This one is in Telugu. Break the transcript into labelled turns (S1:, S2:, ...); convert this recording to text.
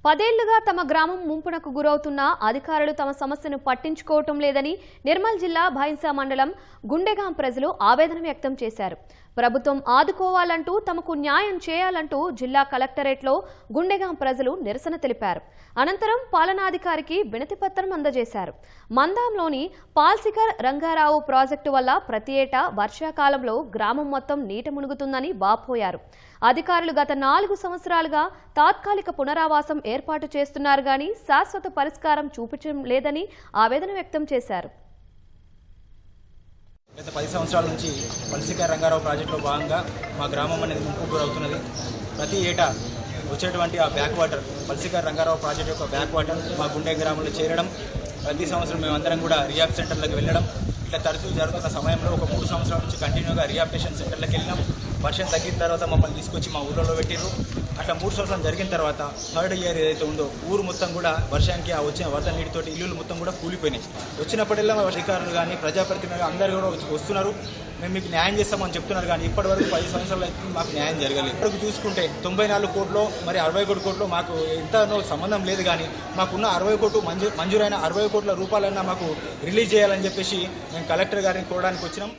S1: 10 ఏళ్లుగా తమ గ్రామం ముంపునకు గురవుతున్న అధికారులు తమ సమస్యను పట్టించుకోవటం లేదని నిర్మల్ జిల్లా భైంసా మండలం గుండెగాం ప్రజలు ఆవేదన వ్యక్తం చేశారు. ప్రభుత్వం ఆదుకోవాలంటూ తమకు న్యాయం చేయాలంటూ జిల్లా కలెక్టరేట్లో గుండెగాం ప్రజలు నిరసన తెలిపారు. అనంతరం పాలనాధికారికి వినతిపత్రం అందజేశారు. మందాంలోని పాల్సికర్ రంగారావు ప్రాజెక్టు వల్ల ప్రతి ఏటా వర్షాకాలంలో గ్రామం మొత్తం నీట మునుగుతుందని వాపోయారు. అధికారులు గత 4 సంవత్సరాలుగా తాత్కాలిక పునరావాసం ఏర్పాటు చేస్తున్నారు గానీ శాశ్వత పరిష్కారం చూపించడం లేదని ఆవేదన వ్యక్తం చేశారు.
S2: గత 10 సంవత్సరాల నుంచి పాల్సికర్ రంగారావు ప్రాజెక్టులో భాగంగా మా గ్రామం అనేది ముంపుకు గురవుతున్నది. ప్రతి ఏటా వచ్చేటువంటి ఆ బ్యాక్ వాటర్ పాల్సికర్ రంగారావు ప్రాజెక్టు యొక్క బ్యాక్ వాటర్ మా గుండె గ్రామంలో చేరడం, ప్రతి సంవత్సరం మేమందరం కూడా రియాబ్ సెంటర్లకు వెళ్ళడం, ఇట్లా తరచూ జరుగుతున్న సమయంలో ఒక 3 సంవత్సరాల నుంచి కంటిన్యూగా రిహాబిలిటేషన్ సెంటర్లకు వెళ్ళినాం. వర్షం తగ్గిన తర్వాత మమ్మల్ని తీసుకొచ్చి మా ఊళ్ళలో పెట్టిర్రు. అట్లా 3 సంవత్సరాలు జరిగిన తర్వాత 3rd ఇయర్ ఏదైతే ఉందో ఊరు మొత్తం కూడా వర్షానికి ఆ వచ్చిన వరద నీటితోటి ఇల్లులు మొత్తం కూడా కూలిపోయినాయి. వచ్చినప్పటిలో అధికారులు కానీ ప్రజాప్రతినిధులు అందరూ కూడా వస్తున్నారు, మేము మీకు న్యాయం చేస్తామని చెప్తున్నారు. కానీ ఇప్పటివరకు 10 సంవత్సరాలు అయితే మాకు న్యాయం జరగలేదు. ఇప్పటికి చూసుకుంటే 94 కోట్లు మరి 61 కోట్లు మాకు ఎంతనో సంబంధం లేదు. కానీ మాకున్న 60 కోట్లు మంజూరైన 60 కోట్ల రూపాయలన్నా మాకు రిలీజ్ చేయాలని చెప్పేసి మేము కలెక్టర్ గారిని కోరడానికి వచ్చినాం.